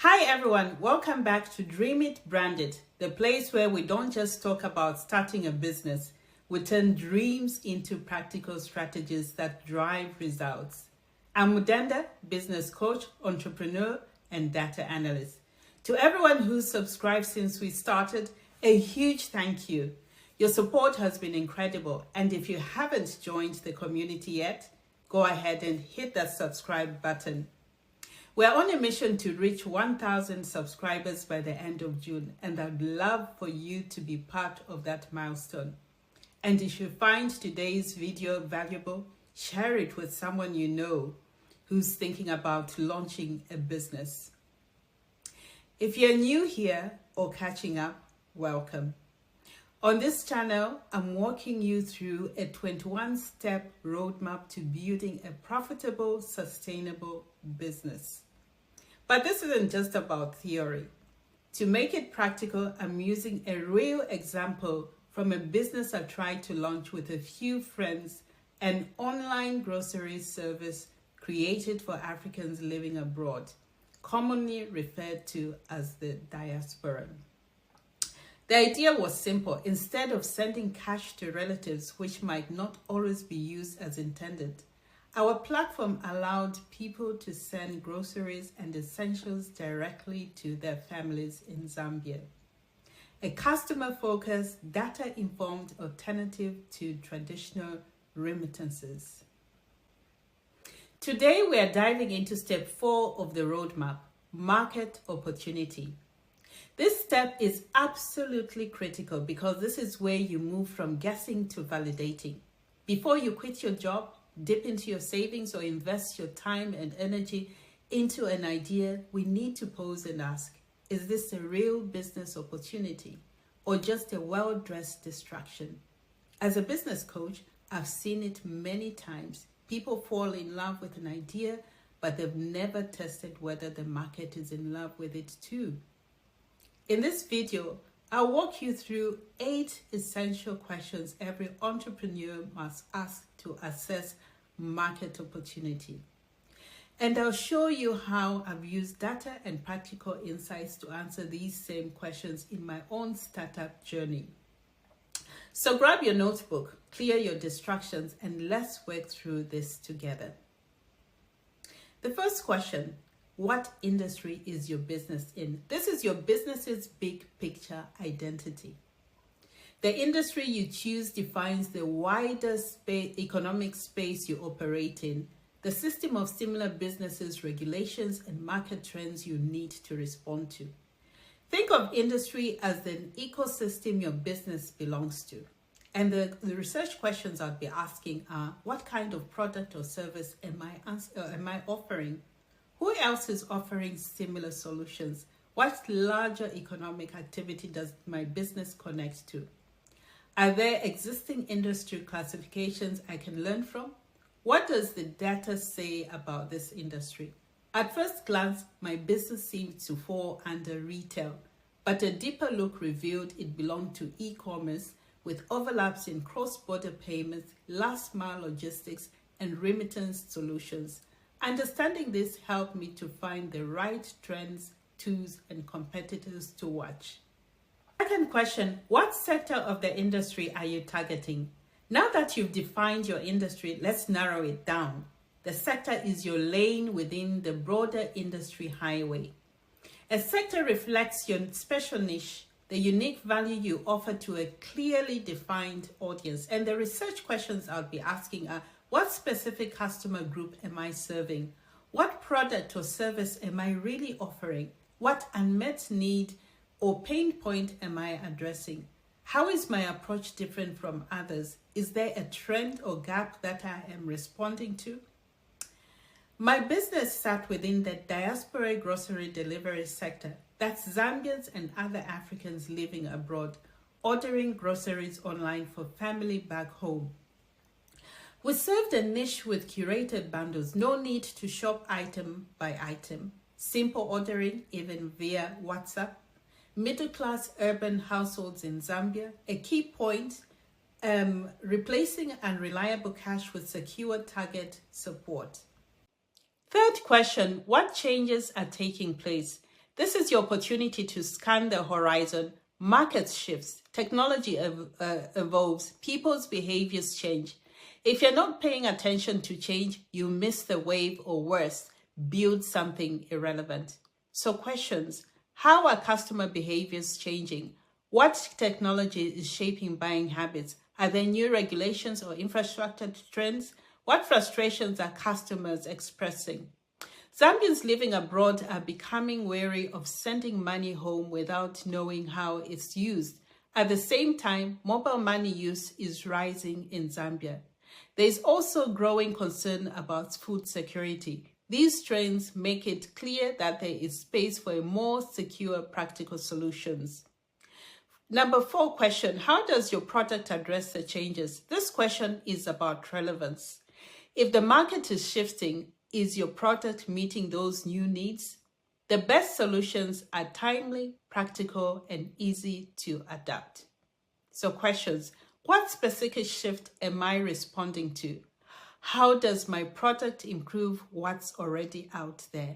Hi everyone, welcome back to Dream It, Brand It, the place where we don't just talk about starting a business, we turn dreams into practical strategies that drive results. I'm Mudenda, business coach, entrepreneur, and data analyst. To everyone who's subscribed since we started, a huge thank you. Your support has been incredible, and if you haven't joined the community yet, go ahead and hit that subscribe button. We're on a mission to reach 1,000 subscribers by the end of June, and I'd love for you to be part of that milestone. And if you find today's video valuable, share it with someone you know who's thinking about launching a business. If you're new here or catching up, welcome. On this channel, I'm walking you through a 21-step roadmap to building a profitable, sustainable business. But this isn't just about theory. To make it practical, I'm using a real example from a business I tried to launch with a few friends, an online grocery service created for Africans living abroad, commonly referred to as the diaspora. The idea was simple. Instead of sending cash to relatives, which might not always be used as intended, our platform allowed people to send groceries and essentials directly to their families in Zambia. A customer-focused, data-informed alternative to traditional remittances. Today, we are diving into step 4 of the roadmap, market opportunity. This step is absolutely critical because this is where you move from guessing to validating. Before you quit your job, dip into your savings, or invest your time and energy into an idea, we need to pause and ask, is this a real business opportunity or just a well-dressed distraction? As a business coach, I've seen it many times. People fall in love with an idea, but they've never tested whether the market is in love with it too. In this video, I'll walk you through 8 essential questions every entrepreneur must ask to assess market opportunity. And I'll show you how I've used data and practical insights to answer these same questions in my own startup journey. So grab your notebook, clear your distractions, and let's work through this together. The first question: what industry is your business in? This is your business's big picture identity. The industry you choose defines the wider economic space you operate in, the system of similar businesses, regulations, and market trends you need to respond to. Think of industry as the ecosystem your business belongs to. And the research questions I'll be asking are, what kind of product or service am I offering? Who else is offering similar solutions? What larger economic activity does my business connect to? Are there existing industry classifications I can learn from? What does the data say about this industry? At first glance, my business seemed to fall under retail, but a deeper look revealed it belonged to e-commerce with overlaps in cross-border payments, last-mile logistics, and remittance solutions. Understanding this helped me to find the right trends, tools, and competitors to watch. Second question: what sector of the industry are you targeting? Now that you've defined your industry, let's narrow it down. The sector is your lane within the broader industry highway. A sector reflects your special niche, the unique value you offer to a clearly defined audience. And the research questions I'll be asking are, what specific customer group am I serving? What product or service am I really offering? What unmet need or pain point am I addressing? How is my approach different from others? Is there a trend or gap that I am responding to? My business sat within the diaspora grocery delivery sector. That's Zambians and other Africans living abroad, ordering groceries online for family back home. We served a niche with curated bundles, no need to shop item by item, simple ordering even via WhatsApp, middle-class urban households in Zambia, a key point, replacing unreliable cash with secure target support. Third question: what changes are taking place? This is your opportunity to scan the horizon. Market shifts, technology evolves, people's behaviors change. If you're not paying attention to change, you miss the wave, or worse, build something irrelevant. So questions: how are customer behaviors changing? What technology is shaping buying habits? Are there new regulations or infrastructure trends? What frustrations are customers expressing? Zambians living abroad are becoming wary of sending money home without knowing how it's used. At the same time, mobile money use is rising in Zambia. There is also growing concern about food security. These trends make it clear that there is space for more secure, practical solutions. Number 4 question: how does your product address the changes? This question is about relevance. If the market is shifting, is your product meeting those new needs? The best solutions are timely, practical, and easy to adapt. So questions: what specific shift am I responding to? How does my product improve what's already out there?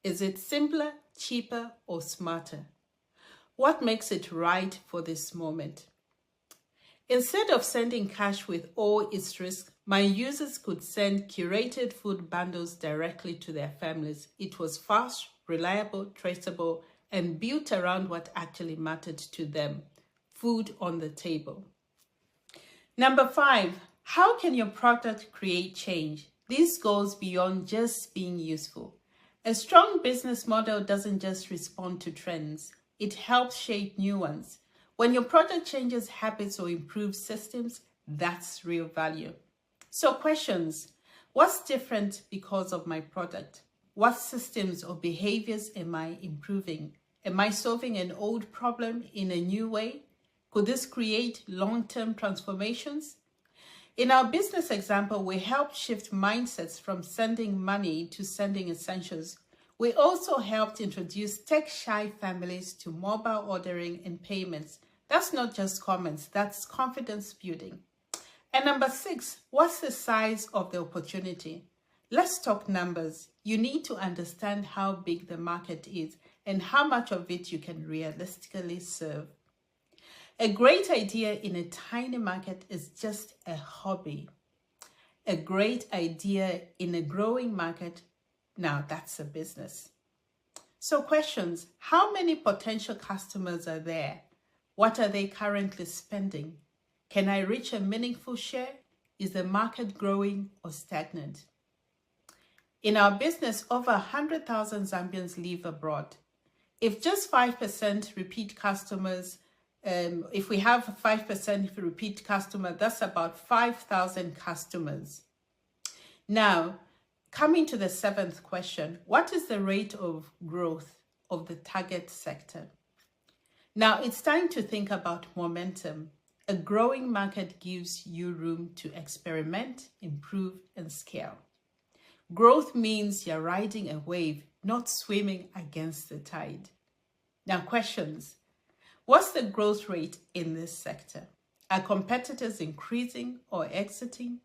Is it simpler, cheaper, or smarter? What makes it right for this moment? Instead of sending cash with all its risks, my users could send curated food bundles directly to their families. It was fast, reliable, traceable, and built around what actually mattered to them: food on the table. Number 5, how can your product create change? This goes beyond just being useful. A strong business model doesn't just respond to trends, it helps shape new ones. When your product changes habits or improves systems, that's real value. So questions: what's different because of my product? What systems or behaviors am I improving? Am I solving an old problem in a new way? Could this create long-term transformations? In our business example, we helped shift mindsets from sending money to sending essentials. We also helped introduce tech-shy families to mobile ordering and payments. That's not just comments, that's confidence building. And number 6, what's the size of the opportunity? Let's talk numbers. You need to understand how big the market is and how much of it you can realistically serve. A great idea in a tiny market is just a hobby. A great idea in a growing market, now that's a business. So questions: how many potential customers are there? What are they currently spending? Can I reach a meaningful share? Is the market growing or stagnant? In our business, over 100,000 Zambians live abroad. If just 5% repeat customers, if we have 5% repeat customer, that's about 5,000 customers. Now, coming to the 7th question: what is the rate of growth of the target sector? Now, it's time to think about momentum. A growing market gives you room to experiment, improve, and scale. Growth means you're riding a wave, not swimming against the tide. Now, questions: what's the growth rate in this sector? Are competitors increasing or exiting?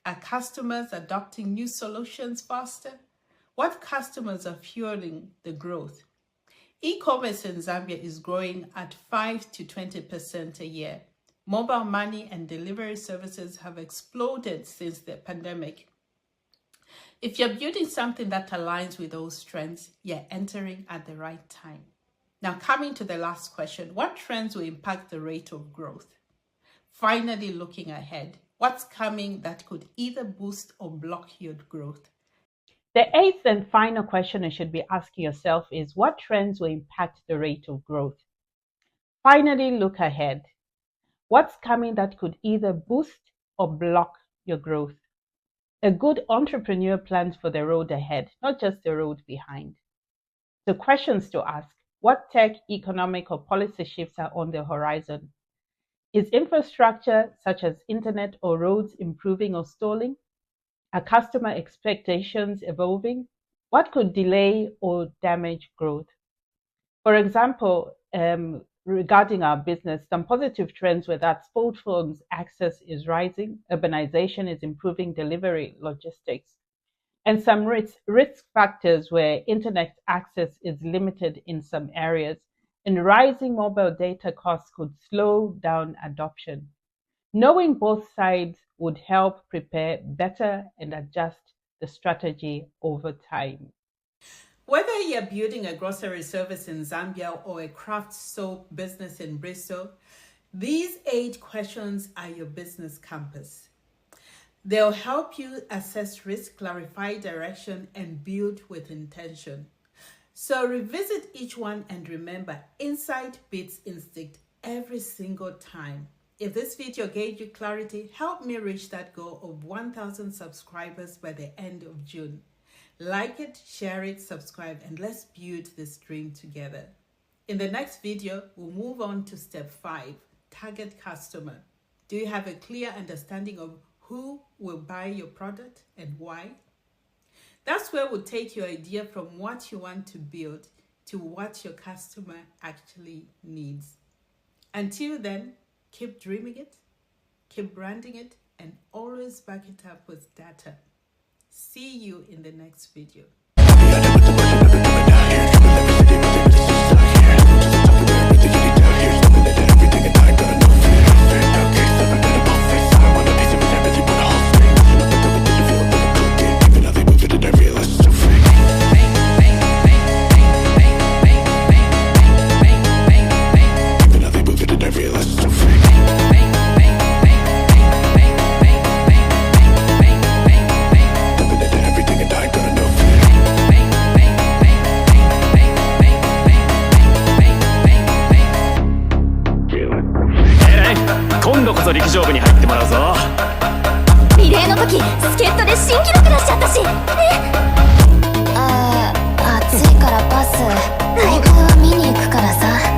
Are customers adopting new solutions faster? What customers are fueling the growth? E-commerce in Zambia is growing at 5 to 20% a year. Mobile money and delivery services have exploded since the pandemic. If you're building something that aligns with those trends, you're entering at the right time. Now, coming to the last question: what trends will impact the rate of growth? Finally, looking ahead, what's coming that could either boost or block your growth? The 8th and final question you should be asking yourself is: what trends will impact the rate of growth? Finally, look ahead. What's coming that could either boost or block your growth? A good entrepreneur plans for the road ahead, not just the road behind. So questions to ask: what tech, economic, or policy shifts are on the horizon? Is infrastructure such as internet or roads improving or stalling? Are customer expectations evolving? What could delay or damage growth? For example, regarding our business, some positive trends were that smartphones access is rising, urbanization is improving delivery logistics. and some risk factors where internet access is limited in some areas, and rising mobile data costs could slow down adoption. Knowing both sides would help prepare better and adjust the strategy over time. Whether you're building a grocery service in Zambia or a craft soap business in Bristol, these 8 questions are your business compass. They'll help you assess risk, clarify direction, and build with intention. So revisit each one and remember, insight beats instinct every single time. If this video gave you clarity, help me reach that goal of 1,000 subscribers by the end of June. Like it, share it, subscribe, and let's build this dream together. In the next video, we'll move on to step 5, target customer. Do you have a clear understanding of who will buy your product and why? That's where we'll take your idea from what you want to build to what your customer actually needs. Until then, keep dreaming it, keep branding it, and always back it up with data. See you in the next video.暑いからバス、ライブ見に行くからさ。